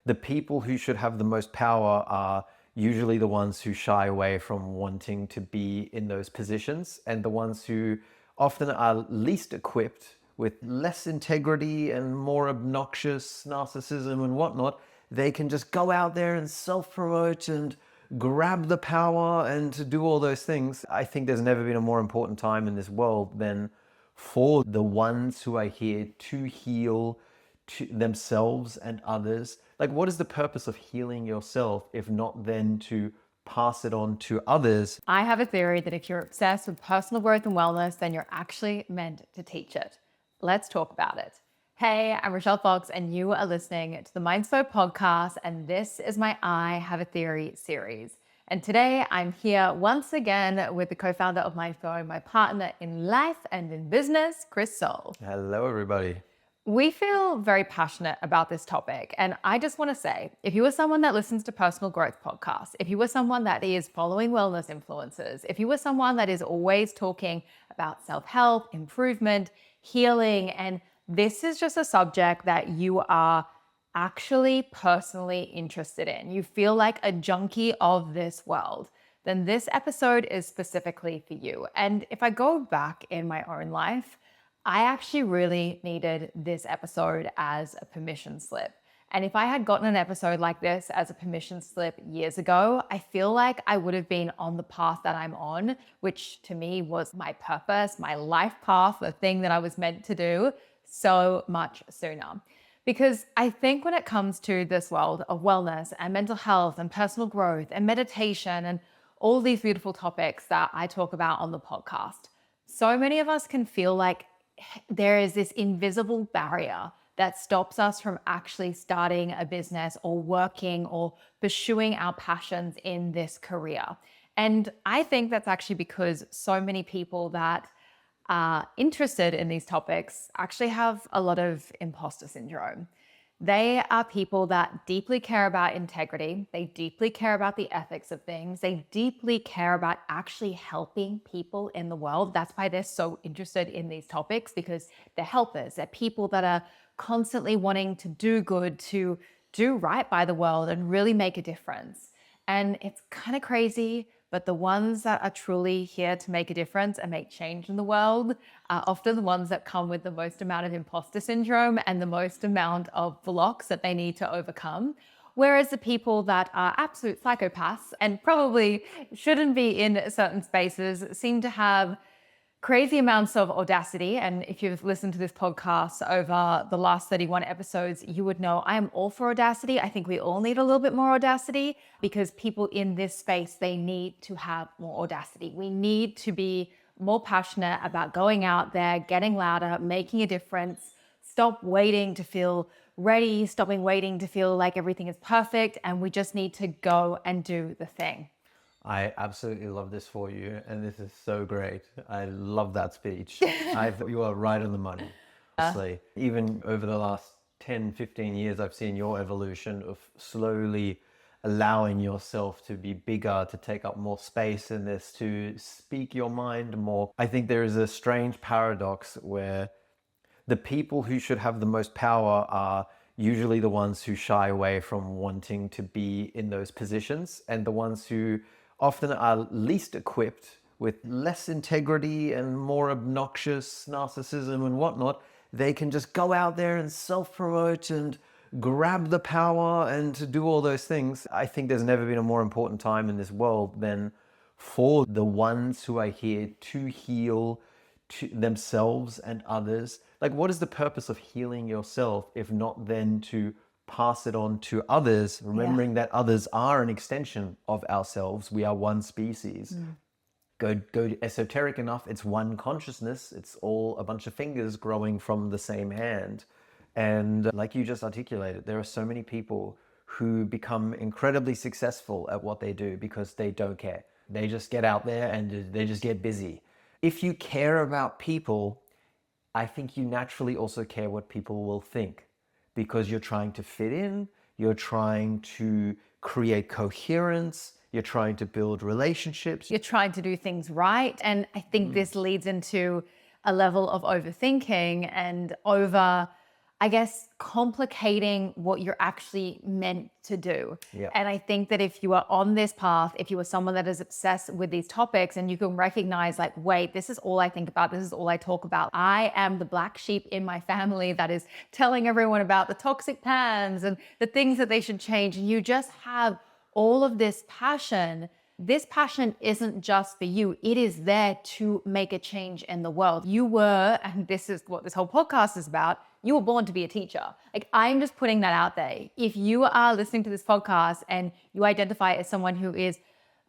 the people who should have the most power are usually the ones who shy away from wanting to be in those positions, and the ones who often are least equipped, with less integrity and more obnoxious narcissism and whatnot. They can just go out there and self-promote and grab the power and to do all those things. I think there's never been a more important time in this world than for the ones who are here to heal to themselves and others. Like, what is the purpose of healing yourself if not then to pass it on to others? I have a theory that if you're obsessed with personal growth and wellness, then you're actually meant to teach it. Let's talk about it. Hey, I'm Rochelle Fox, and you are listening to the Mindspo podcast, and this is my I Have a Theory series. And today I'm here once again with the co-founder of Mindspo, my partner in life and in business, Chris Soll. Hello, everybody. We feel very passionate about this topic. And I just want to say, if you are someone that listens to personal growth podcasts, if you are someone that is following wellness influencers, if you are someone that is always talking about self-help, improvement, healing, and this is just a subject that you are actually personally interested in, you feel like a junkie of this world, then this episode is specifically for you. And if I go back in my own life, I actually really needed this episode as a permission slip. And if I had gotten an episode like this as a permission slip years ago, I feel like I would have been on the path that I'm on, which to me was my purpose, my life path, the thing that I was meant to do so much sooner. Because I think when it comes to this world of wellness and mental health and personal growth and meditation and all these beautiful topics that I talk about on the podcast, so many of us can feel like there is this invisible barrier that stops us from actually starting a business or working or pursuing our passions in this career. And I think that's actually because so many people that are interested in these topics actually have a lot of imposter syndrome. They are people that deeply care about integrity. They deeply care about the ethics of things. They deeply care about actually helping people in the world. That's why they're so interested in these topics, because they're helpers. They're people that are constantly wanting to do good, to do right by the world and really make a difference. And it's kind of crazy, but the ones that are truly here to make a difference and make change in the world are often the ones that come with the most amount of imposter syndrome and the most amount of blocks that they need to overcome. Whereas the people that are absolute psychopaths and probably shouldn't be in certain spaces seem to have crazy amounts of audacity. And if you've listened to this podcast over the last 31 episodes, you would know I am all for audacity. I think we all need a little bit more audacity, because people in this space, they need to have more audacity. We need to be more passionate about going out there, getting louder, making a difference. Stop waiting to feel ready, stopping waiting to feel like everything is perfect. And we just need to go and do the thing. I absolutely love this for you, and this is so great. I love that speech. I thought you are right on the money. Honestly, even over the last 10, 15 years, I've seen your evolution of slowly allowing yourself to be bigger, to take up more space in this, to speak your mind more. I think there is a strange paradox where the people who should have the most power are usually the ones who shy away from wanting to be in those positions, and the ones who often are least equipped, with less integrity and more obnoxious narcissism and whatnot. They can just go out there and self-promote and grab the power and to do all those things. I think there's never been a more important time in this world than for the ones who are here to heal to themselves and others. Like, what is the purpose of healing yourself if not then to pass it on to others, remembering that others are an extension of ourselves. We are one species. Go esoteric enough, it's one consciousness. It's all a bunch of fingers growing from the same hand. And like you just articulated, there are so many people who become incredibly successful at what they do because they don't care. They just get out there and they just get busy. If you care about people, I think you naturally also care what people will think, because you're trying to fit in, you're trying to create coherence, you're trying to build relationships. You're trying to do things right. And I think this leads into a level of overthinking and over I guess, complicating what you're actually meant to do. Yeah. And I think that if you are on this path, if you are someone that is obsessed with these topics and you can recognize like, wait, this is all I think about, this is all I talk about. I am the black sheep in my family that is telling everyone about the toxic pans and the things that they should change. And you just have all of this passion. This passion isn't just for you. It is there to make a change in the world. You were, and this is what this whole podcast is about, you were born to be a teacher. Like, I'm just putting that out there. If you are listening to this podcast and you identify as someone who is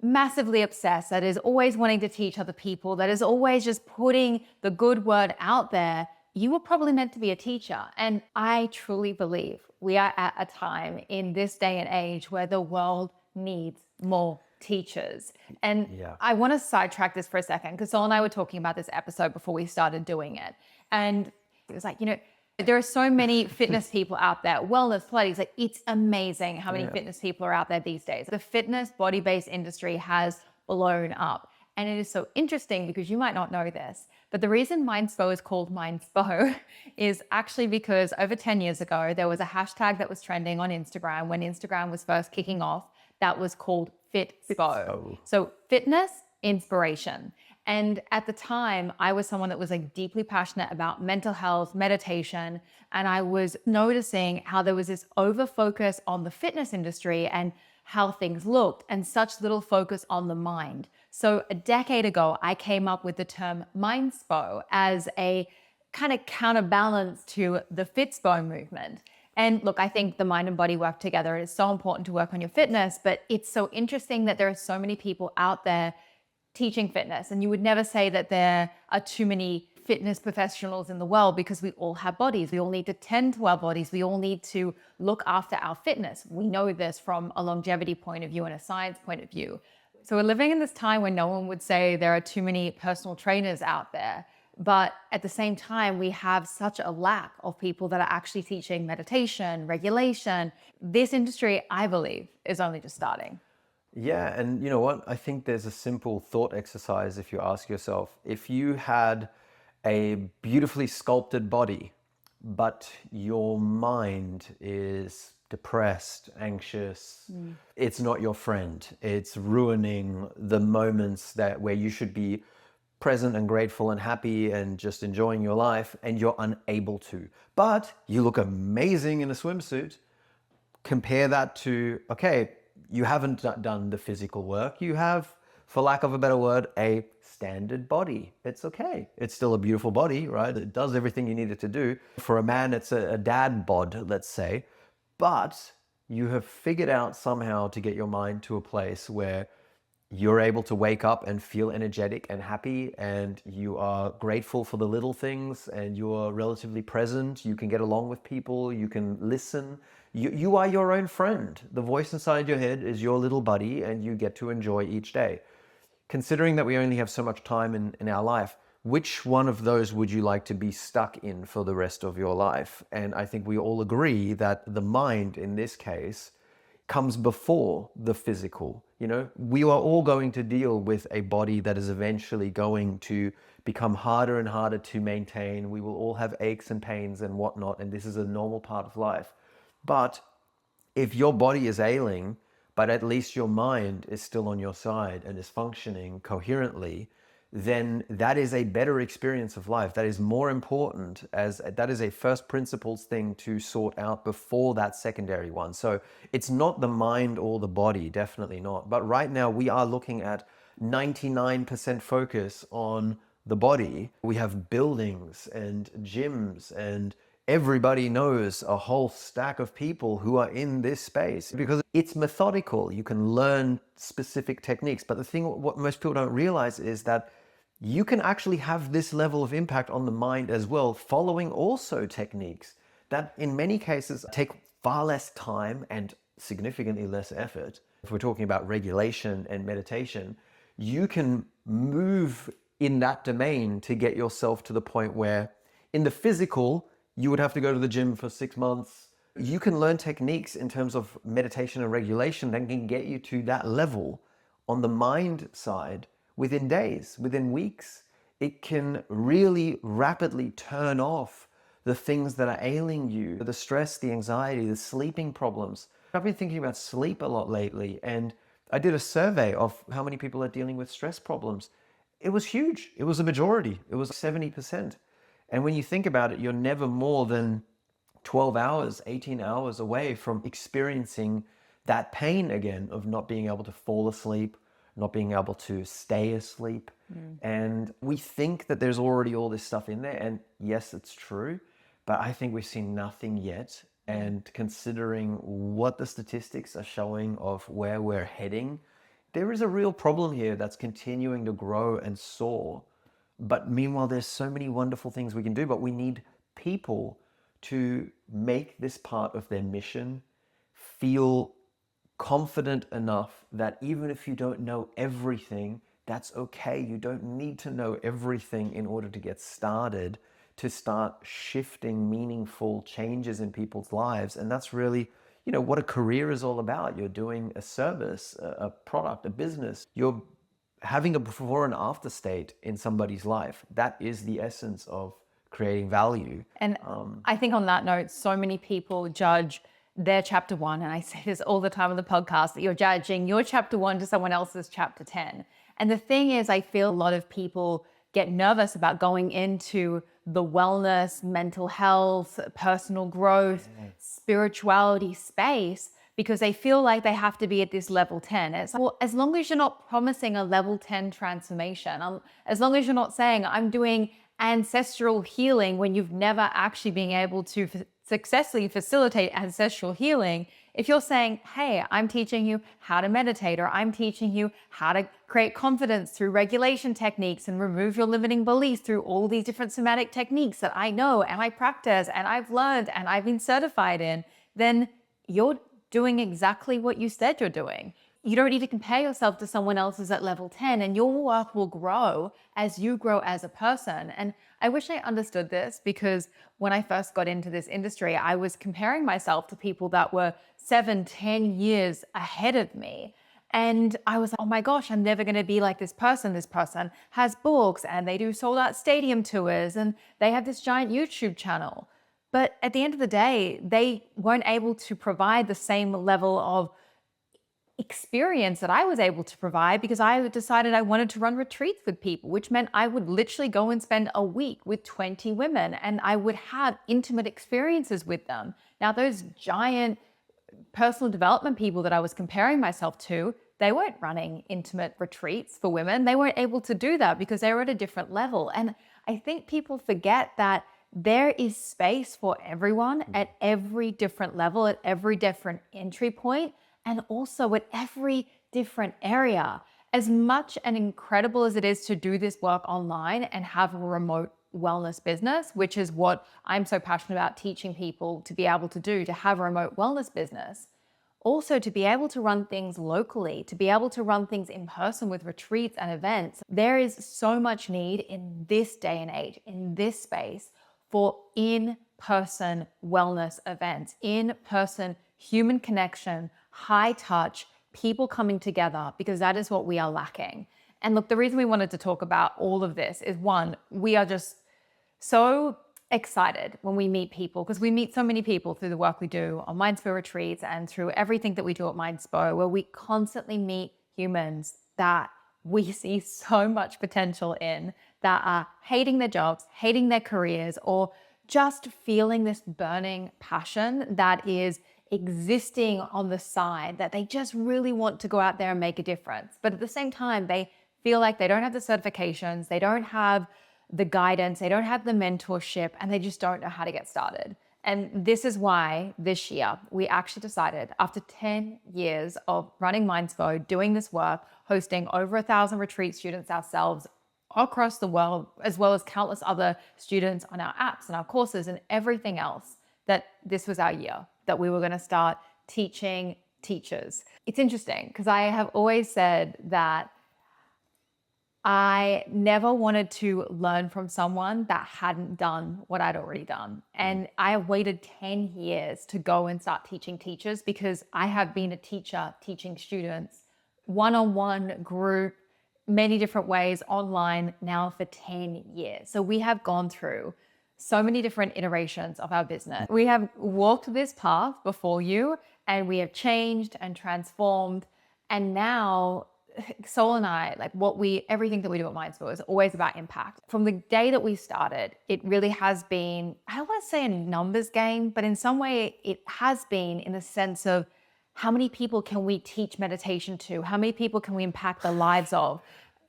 massively obsessed, that is always wanting to teach other people, that is always just putting the good word out there, you were probably meant to be a teacher. And I truly believe we are at a time in this day and age where the world needs more teachers. And I want to sidetrack this for a second because Soll and I were talking about this episode before we started doing it. And it was like, there are so many fitness people out there, wellness, Pilates, like it's amazing how many fitness people are out there these days. The fitness body-based industry has blown up. And it is so interesting because you might not know this, but the reason Mindspo is called Mindspo is actually because over 10 years ago, there was a hashtag that was trending on Instagram when Instagram was first kicking off that was called Fitspo. So fitness, inspiration. And at the time, I was someone that was like deeply passionate about mental health, meditation, and I was noticing how there was this over focus on the fitness industry and how things looked and such little focus on the mind. So a decade ago, I came up with the term Mindspo as a kind of counterbalance to the Fitspo movement. And look, I think the mind and body work together. It is so important to work on your fitness, but it's so interesting that there are so many people out there teaching fitness. And you would never say that there are too many fitness professionals in the world because we all have bodies. We all need to tend to our bodies. We all need to look after our fitness. We know this from a longevity point of view and a science point of view. So we're living in this time when no one would say there are too many personal trainers out there. But at the same time, we have such a lack of people that are actually teaching meditation, regulation. This industry, I believe, is only just starting. Yeah, and you know what? I think there's a simple thought exercise if you ask yourself, if you had a beautifully sculpted body, but your mind is depressed, anxious, it's not your friend. It's ruining the moments where you should be present and grateful and happy and just enjoying your life, and you're unable to. But you look amazing in a swimsuit. Compare that to, okay, you haven't done the physical work. You have, for lack of a better word, a standard body. It's okay. It's still a beautiful body, right? It does everything you need it to do. For a man, it's a dad bod, let's say. But you have figured out somehow to get your mind to a place where you're able to wake up and feel energetic and happy, and you are grateful for the little things, and you are relatively present. You can get along with people. You can listen. You are your own friend. The voice inside your head is your little buddy, and you get to enjoy each day. Considering that we only have so much time in our life, which one of those would you like to be stuck in for the rest of your life? And I think we all agree that the mind, in this case, comes before the physical. We are all going to deal with a body that is eventually going to become harder and harder to maintain. We will all have aches and pains and whatnot, and this is a normal part of life. But if your body is ailing, but at least your mind is still on your side and is functioning coherently, then that is a better experience of life. That is more important, as that is a first principles thing to sort out before that secondary one. So it's not the mind or the body, definitely not. But right now we are looking at 99% focus on the body. We have buildings and gyms, and everybody knows a whole stack of people who are in this space because it's methodical. You can learn specific techniques. But the thing, what most people don't realize is that you can actually have this level of impact on the mind as well, following also techniques that in many cases take far less time and significantly less effort. If we're talking about regulation and meditation, you can move in that domain to get yourself to the point where in the physical, you would have to go to the gym for 6 months. You can learn techniques in terms of meditation and regulation that can get you to that level on the mind side within days, within weeks. It can really rapidly turn off the things that are ailing you, the stress, the anxiety, the sleeping problems. I've been thinking about sleep a lot lately, and I did a survey of how many people are dealing with stress problems. It was huge. It was a majority. It was 70%. And when you think about it, you're never more than 12 hours, 18 hours away from experiencing that pain again of not being able to fall asleep, not being able to stay asleep. And we think that there's already all this stuff in there. And yes, it's true, but I think we've seen nothing yet. And considering what the statistics are showing of where we're heading, there is a real problem here that's continuing to grow and soar. But meanwhile, there's so many wonderful things we can do, but we need people to make this part of their mission, feel confident enough that even if you don't know everything, that's okay. You don't need to know everything in order to get started, to start shifting meaningful changes in people's lives. And that's really, what a career is all about. You're doing a service, a product, a business. You're having a before and after state in somebody's life. That is the essence of creating value. And I think on that note, so many people judge their chapter 1, and I say this all the time on the podcast, that you're judging your chapter 1 to someone else's chapter 10. And the thing is, I feel a lot of people get nervous about going into the wellness, mental health, personal growth, spirituality space, because they feel like they have to be at this level 10. It's like, well, as long as you're not promising a level 10 transformation, as long as you're not saying I'm doing ancestral healing when you've never actually been able to successfully facilitate ancestral healing, if you're saying, hey, I'm teaching you how to meditate, or I'm teaching you how to create confidence through regulation techniques and remove your limiting beliefs through all these different somatic techniques that I know and I practice and I've learned and I've been certified in, then you're doing exactly what you said you're doing. You don't need to compare yourself to someone else's at level 10, and your work will grow as you grow as a person. And I wish I understood this, because when I first got into this industry, I was comparing myself to people that were 7-10 years ahead of me. And I was like, oh my gosh, I'm never going to be like this person. This person has books and they do sold out stadium tours and they have this giant YouTube channel. But at the end of the day, they weren't able to provide the same level of experience that I was able to provide, because I decided I wanted to run retreats with people, which meant I would literally go and spend a week with 20 women and I would have intimate experiences with them. Now, those giant personal development people that I was comparing myself to, they weren't running intimate retreats for women. They weren't able to do that because they were at a different level. And I think people forget that there is space for everyone at every different level, at every different entry point, and also at every different area. As much and incredible as it is to do this work online and have a remote wellness business, which is what I'm so passionate about teaching people to be able to do, to have a remote wellness business, also to be able to run things locally, to be able to run things in person with retreats and events. There is so much need in this day and age, in this space, for in-person wellness events, in-person human connection, high touch, people coming together, because that is what we are lacking. And look, the reason we wanted to talk about all of this is, one, we are just so excited when we meet people, because we meet so many people through the work we do on Mindspo retreats and through everything that we do at Mindspo, where we constantly meet humans that we see so much potential in, that are hating their jobs, hating their careers, or just feeling this burning passion that is existing on the side, that they just really want to go out there and make a difference. But at the same time, they feel like they don't have the certifications, they don't have the guidance, they don't have the mentorship, and they just don't know how to get started. And this is why this year we actually decided, after 10 years of running Mindspo, doing this work, hosting over 1,000 retreat students ourselves across the world, as well as countless other students on our apps and our courses and everything else, that this was our year, that we were going to start teaching teachers. It's interesting because I have always said that I never wanted to learn from someone that hadn't done what I'd already done. And I have waited 10 years to go and start teaching teachers, because I have been a teacher teaching students one-on-one, group, many different ways, online now for 10 years. So we have gone through so many different iterations of our business. We have walked this path before you, and we have changed and transformed. And now Soul and I, like everything that we do at Mindspo is always about impact. From the day that we started, it really has been, I don't want to say a numbers game, but in some way it has been, in the sense of how many people can we teach meditation to? How many people can we impact the lives of?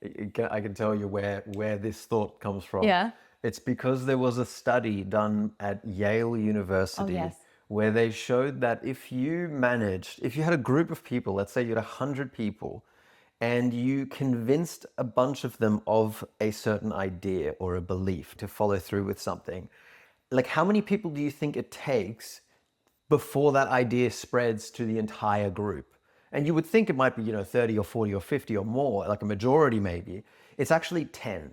I can tell you where this thought comes from. Yeah. It's because there was a study done at Yale University where they showed that if you had a group of people, let's say you had 100 people, and you convinced a bunch of them of a certain idea or a belief to follow through with something, like how many people do you think it takes before that idea spreads to the entire group? And you would think it might be, 30 or 40 or 50 or more, like a majority maybe. It's actually 10.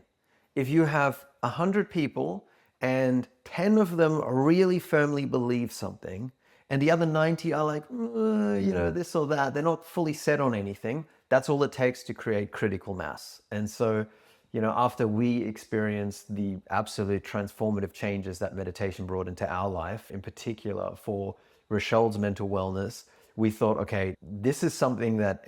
If you have 100 people and 10 of them really firmly believe something, and the other 90 are like, this or that, they're not fully set on anything, that's all it takes to create critical mass. And so, after we experienced the absolute transformative changes that meditation brought into our life, in particular for Rochelle's mental wellness, we thought, okay, this is something that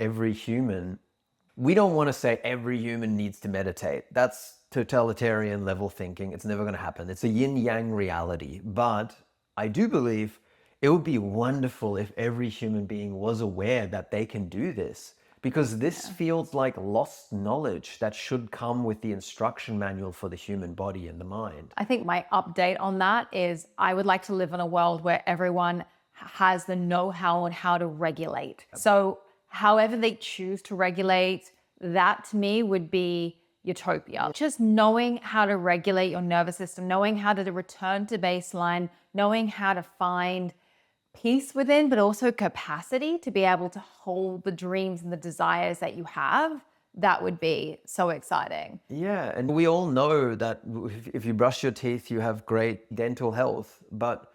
we don't want to say every human needs to meditate. That's totalitarian level thinking. It's never going to happen. It's a yin-yang reality. But I do believe it would be wonderful if every human being was aware that they can do this, because this feels like lost knowledge that should come with the instruction manual for the human body and the mind. I think my update on that is I would like to live in a world where everyone has the know-how on how to regulate. So however they choose to regulate, that to me would be utopia. Just knowing how to regulate your nervous system, knowing how to return to baseline, knowing how to find peace within, but also capacity to be able to hold the dreams and the desires that you have, that would be so exciting. Yeah, and we all know that if you brush your teeth, you have great dental health, but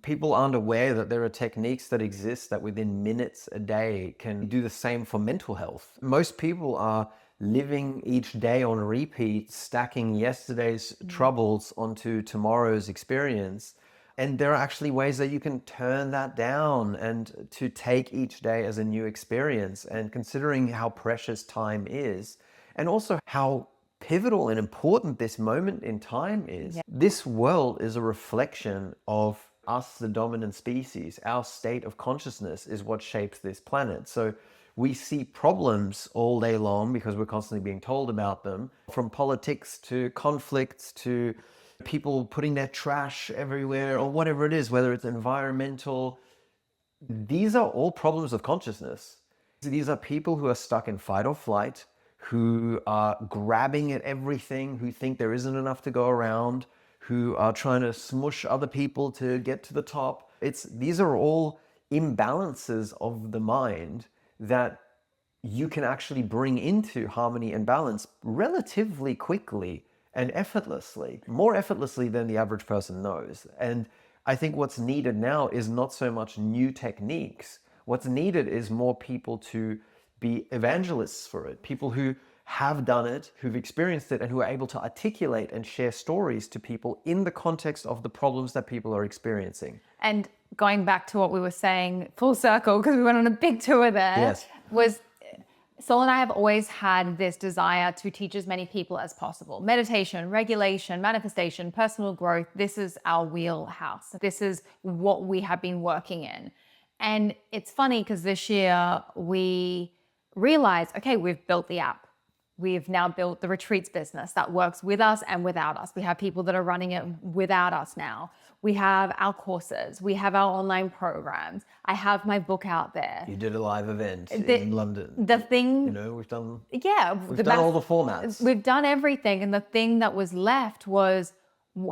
people aren't aware that there are techniques that exist that within minutes a day can do the same for mental health. Most people are living each day on repeat, stacking yesterday's troubles onto tomorrow's experience. And there are actually ways that you can turn that down and to take each day as a new experience. And considering how precious time is, and also how pivotal and important this moment in time is, this world is a reflection of us, the dominant species. Our state of consciousness is what shapes this planet. So we see problems all day long because we're constantly being told about them, from politics to conflicts to people putting their trash everywhere or whatever it is, whether it's environmental. These are all problems of consciousness. These are people who are stuck in fight or flight, who are grabbing at everything, who think there isn't enough to go around, who are trying to smush other people to get to the top. These are all imbalances of the mind that you can actually bring into harmony and balance relatively quickly and effortlessly, more effortlessly than the average person knows. And I think what's needed now is not so much new techniques. What's needed is more people to be evangelists for it, people who have done it, who've experienced it, and who are able to articulate and share stories to people in the context of the problems that people are experiencing. And going back to what we were saying, full circle, because we went on a big tour there, was Soll and I have always had this desire to teach as many people as possible. Meditation, regulation, manifestation, personal growth. This is our wheelhouse. This is what we have been working in. And it's funny because this year we realized, okay, we've built the app. We've now built the retreats business that works with us and without us. We have people that are running it without us now. We have our courses. We have our online programs. I have my book out there. You did a live event in London. The thing... we've done... Yeah. We've done all the formats. We've done everything. And the thing that was left was,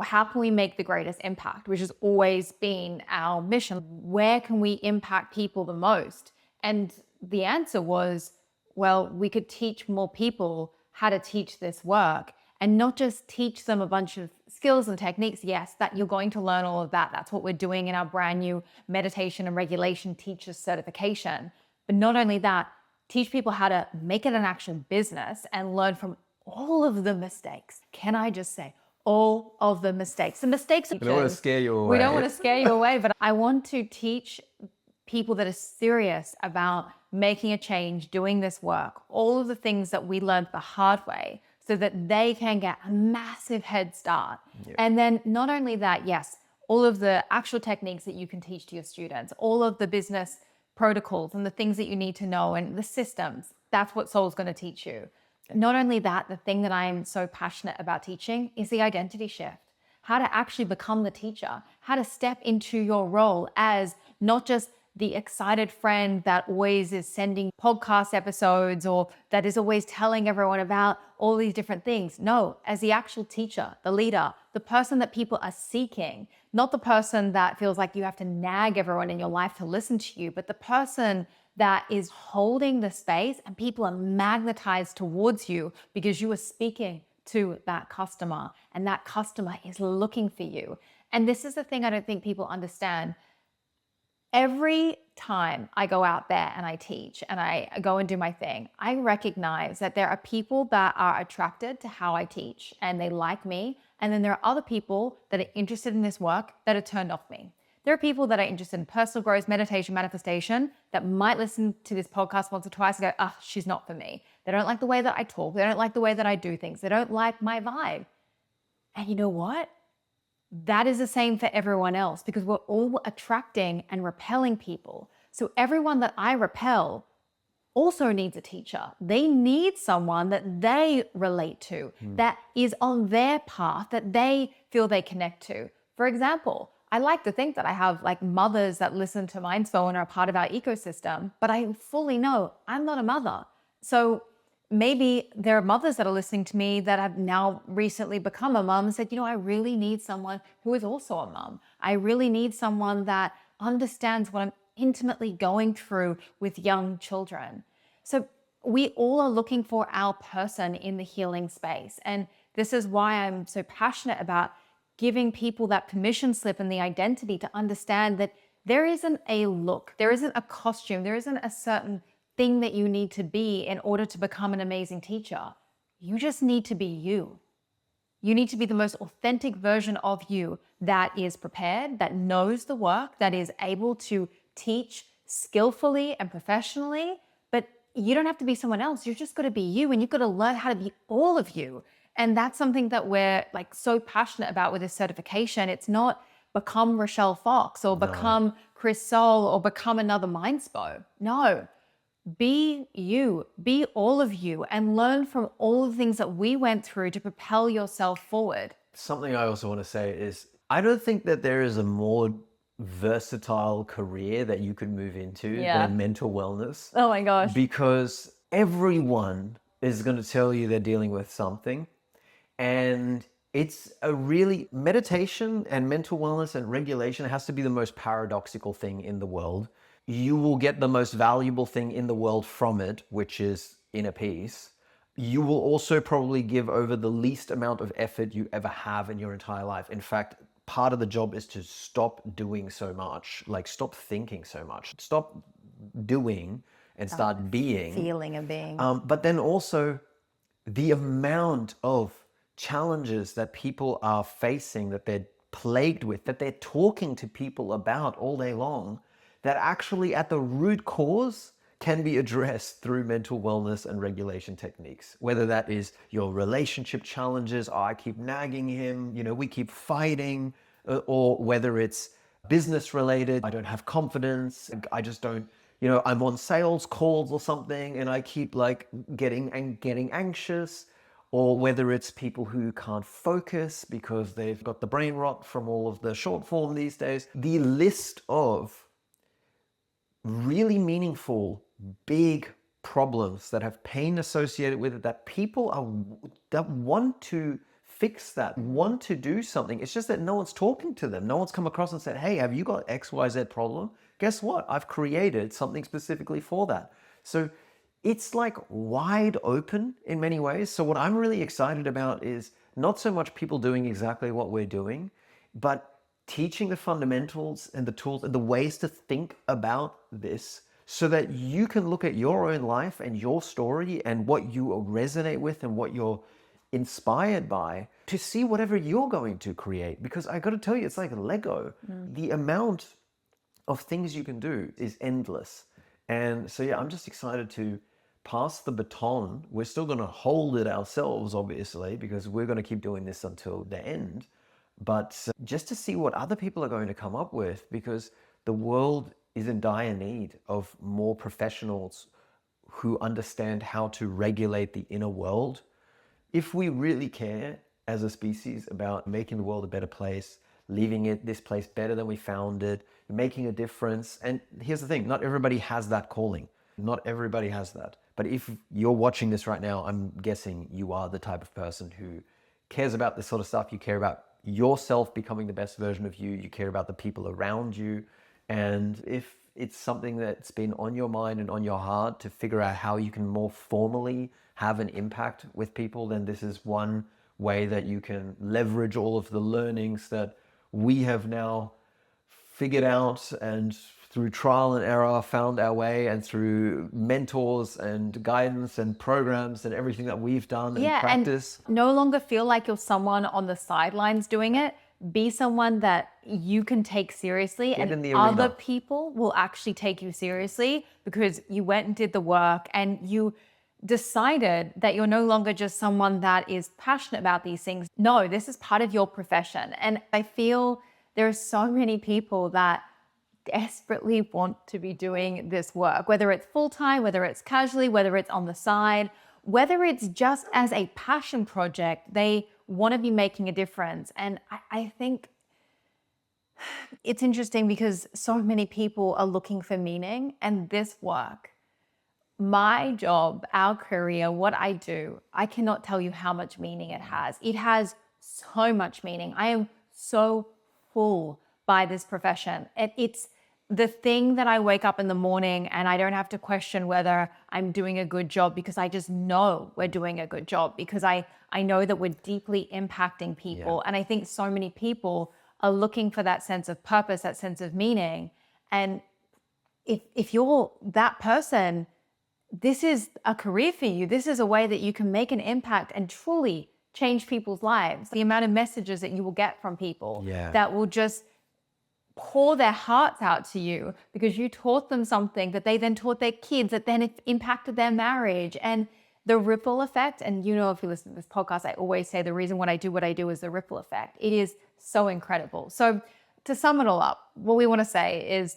how can we make the greatest impact? Which has always been our mission. Where can we impact people the most? And the answer was, well, we could teach more people how to teach this work, and not just teach them a bunch of skills and techniques. Yes, that you're going to learn all of that. That's what we're doing in our brand new meditation and regulation teacher certification. But not only that, teach people how to make it an action business and learn from all of the mistakes. Can I just say, all of the mistakes. The mistakes We don't want to scare you away. We don't want to scare you away, but I want to teach people that are serious about making a change, doing this work, all of the things that we learned the hard way so that they can get a massive head start. Yeah. And then not only that, yes, all of the actual techniques that you can teach to your students, all of the business protocols and the things that you need to know and the systems, that's what Soll's going to teach you. Not only that, the thing that I'm so passionate about teaching is the identity shift. How to actually become the teacher, how to step into your role as not just the excited friend that always is sending podcast episodes or that is always telling everyone about all these different things. No, as the actual teacher, the leader, the person that people are seeking, not the person that feels like you have to nag everyone in your life to listen to you, but the person that is holding the space and people are magnetized towards you because you are speaking to that customer and that customer is looking for you. And this is the thing I don't think people understand. Every time I go out there and I teach and I go and do my thing, I recognize that there are people that are attracted to how I teach and they like me. And then there are other people that are interested in this work that are turned off me. There are people that are interested in personal growth, meditation, manifestation that might listen to this podcast once or twice and go, she's not for me. They don't like the way that I talk. They don't like the way that I do things. They don't like my vibe. And you know what? That is the same for everyone else because we're all attracting and repelling people. So everyone that I repel also needs a teacher. They need someone that they relate to, that is on their path, that they feel they connect to. For example, I like to think that I have like mothers that listen to Mindspo and are a part of our ecosystem, but I fully know I'm not a mother. So maybe there are mothers that are listening to me that have now recently become a mom and said, I really need someone who is also a mom. I really need someone that understands what I'm intimately going through with young children. So we all are looking for our person in the healing space. And this is why I'm so passionate about giving people that permission slip and the identity to understand that there isn't a look, there isn't a costume, there isn't a certain thing that you need to be in order to become an amazing teacher. You just need to be you. You need to be the most authentic version of you that is prepared, that knows the work, that is able to teach skillfully and professionally, but you don't have to be someone else. You've just got to be you and you've got to learn how to be all of you. And that's something that we're like so passionate about with this certification. It's not become Rochelle Fox or become Chris Soll or become another Mindspo. No. Be you, be all of you, and learn from all the things that we went through to propel yourself forward. Something I also want to say is, I don't think that there is a more versatile career that you could move into than mental wellness. Oh my gosh. Because everyone is going to tell you they're dealing with something. And it's a really, meditation and mental wellness and regulation has to be the most paradoxical thing in the world. You will get the most valuable thing in the world from it, which is inner peace. You will also probably give over the least amount of effort you ever have in your entire life. In fact, part of the job is to stop doing so much, like stop thinking so much, stop doing and start being. Feeling of being. But then also the amount of challenges that people are facing, that they're plagued with, that they're talking to people about all day long, that actually at the root cause can be addressed through mental wellness and regulation techniques. Whether that is your relationship challenges, I keep nagging him, we keep fighting, or whether it's business related, I don't have confidence, I just don't, I'm on sales calls or something and I keep like getting anxious, or whether it's people who can't focus because they've got the brain rot from all of the short form these days. The list of really meaningful, big problems that have pain associated with it, that people that want to fix that, want to do something. It's just that no one's talking to them. No one's come across and said, hey, have you got XYZ problem? Guess what? I've created something specifically for that. So it's like wide open in many ways. So what I'm really excited about is not so much people doing exactly what we're doing, but teaching the fundamentals and the tools and the ways to think about this so that you can look at your own life and your story and what you resonate with and what you're inspired by to see whatever you're going to create. Because I got to tell you, it's like Lego. The amount of things you can do is endless. And so, yeah, I'm just excited to pass the baton. We're still going to hold it ourselves, obviously, because we're going to keep doing this until the end. But just to see what other people are going to come up with, because the world is in dire need of more professionals who understand how to regulate the inner world. If we really care as a species about making the world a better place, leaving this place better than we found it, making a difference. And here's the thing, not everybody has that calling. Not everybody has that. But if you're watching this right now, I'm guessing you are the type of person who cares about this sort of stuff. You care about yourself becoming the best version of you. You care about the people around you. And if it's something that's been on your mind and on your heart to figure out how you can more formally have an impact with people, then this is one way that you can leverage all of the learnings that we have now figured out and through trial and error found our way, and through mentors and guidance and programs and everything that we've done and practice. And no longer feel like you're someone on the sidelines doing it. Be someone that you can take seriously, and other people will actually take you seriously because you went and did the work and you decided that you're no longer just someone that is passionate about these things. No, this is part of your profession. And I feel there are so many people that desperately want to be doing this work, whether it's full-time, whether it's casually, whether it's on the side, whether it's just as a passion project. They want to be making a difference. And I think it's interesting because so many people are looking for meaning, and this work, my job, our career, what I do, I cannot tell you how much meaning it has. It has so much meaning. I am so full by this profession. It's the thing that I wake up in the morning and I don't have to question whether I'm doing a good job, because I just know we're doing a good job, because I know that we're deeply impacting people. And I think so many people are looking for that sense of purpose, that sense of meaning. And if you're that person, this is a career for you. This is a way that you can make an impact and truly change people's lives. The amount of messages that you will get from people that will just pour their hearts out to you because you taught them something that they then taught their kids, that then it impacted their marriage, and the ripple effect. And you know, if you listen to this podcast, I always say the reason what I do is the ripple effect. It is so incredible. So to sum it all up, what we want to say is,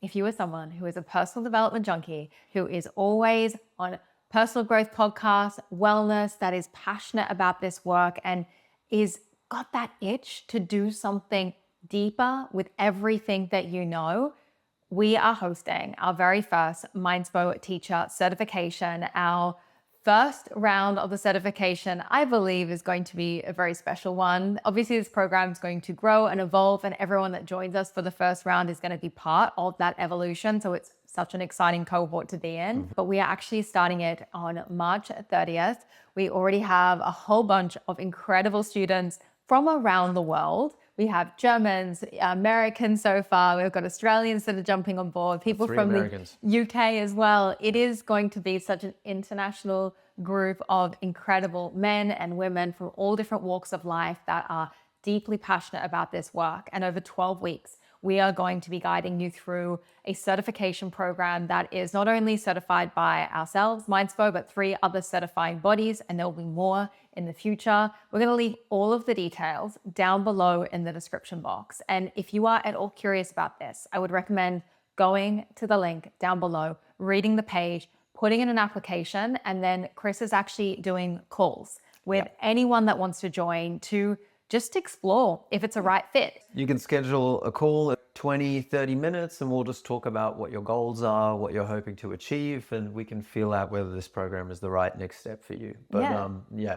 if you are someone who is a personal development junkie, who is always on personal growth podcasts, wellness, that is passionate about this work and is got that itch to do something deeper with everything that you know, we are hosting our very first Mindspo teacher certification. Our first round of the certification, I believe, is going to be a very special one. Obviously, this program is going to grow and evolve, and everyone that joins us for the first round is going to be part of that evolution. So it's such an exciting cohort to be in. But we are actually starting it on March 30th. We already have a whole bunch of incredible students from around the world. We have Germans, Americans so far. We've got Australians that are jumping on board, people from the UK as well. It is going to be such an international group of incredible men and women from all different walks of life that are deeply passionate about this work. And over 12 weeks, we are going to be guiding you through a certification program that is not only certified by ourselves, Mindspo, but 3 other certifying bodies, and there will be more in the future. We're going to leave all of the details down below in the description box. And if you are at all curious about this, I would recommend going to the link down below, reading the page, putting in an application, and then Chris is actually doing calls with anyone that wants to join to just explore if it's a right fit. You can schedule a call at 20, 30 minutes and we'll just talk about what your goals are, what you're hoping to achieve, and we can feel out whether this program is the right next step for you. But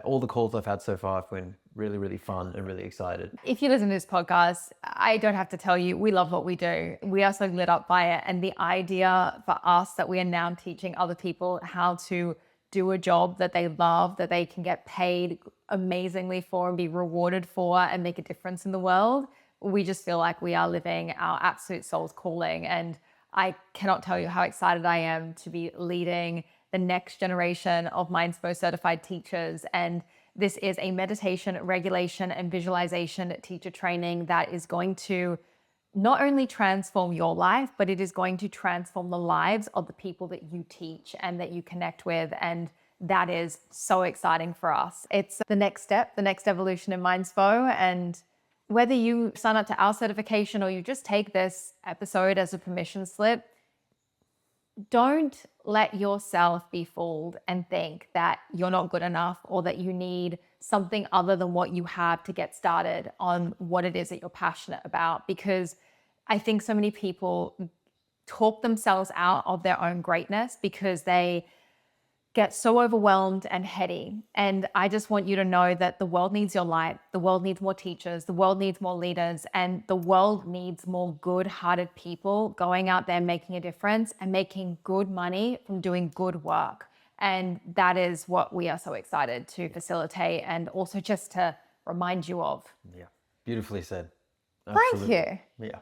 all the calls I've had so far have been really, really fun and really excited. If you listen to this podcast, I don't have to tell you, we love what we do. We are so lit up by it. And the idea for us that we are now teaching other people how to do a job that they love, that they can get paid amazingly for and be rewarded for and make a difference in the world, we just feel like we are living our absolute soul's calling. And I cannot tell you how excited I am to be leading the next generation of Mindspo certified teachers. And this is a meditation, regulation, and visualization teacher training that is going to not only transform your life, but it is going to transform the lives of the people that you teach and that you connect with. And that is so exciting for us. It's the next step, the next evolution in Mindspo. And whether you sign up to our certification or you just take this episode as a permission slip, don't let yourself be fooled and think that you're not good enough or that you need something other than what you have to get started on what it is that you're passionate about. Because I think so many people talk themselves out of their own greatness because they get so overwhelmed and heady. And I just want you to know that the world needs your light. The world needs more teachers. The world needs more leaders. And the world needs more good-hearted people going out there making a difference and making good money from doing good work. And that is what we are so excited to facilitate and also just to remind you of. Yeah, beautifully said. Thank you. Yeah.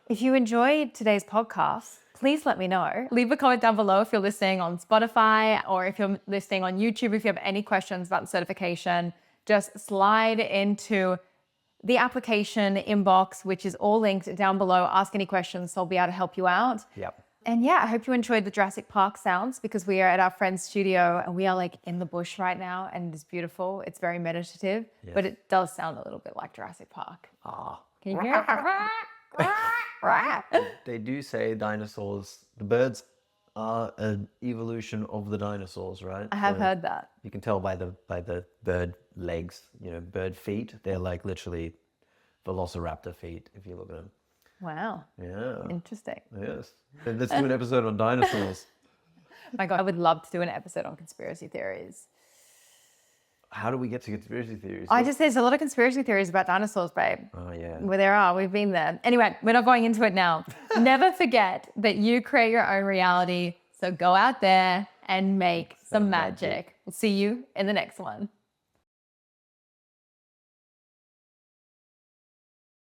If you enjoyed today's podcast, please let me know. Leave a comment down below if you're listening on Spotify or if you're listening on YouTube. If you have any questions about the certification, just slide into the application inbox, which is all linked down below. Ask any questions, so I'll be able to help you out. Yep. And yeah, I hope you enjoyed the Jurassic Park sounds because we are at our friend's studio and we are like in the bush right now and it's beautiful. It's very meditative, but it does sound a little bit like Jurassic Park. Ah. Can you hear it? They do say dinosaurs, the birds are an evolution of the dinosaurs, right? I have heard that. You can tell by the bird legs, bird feet. They're like literally velociraptor feet if you look at them. Wow. Yeah. Interesting. Yes. Let's do an episode on dinosaurs. My God, I would love to do an episode on conspiracy theories. How do we get to conspiracy theories? There's a lot of conspiracy theories about dinosaurs, babe. Oh, yeah. Well, there are. We've been there. Anyway, we're not going into it now. Never forget that you create your own reality. So go out there and make some magic. We'll see you in the next one.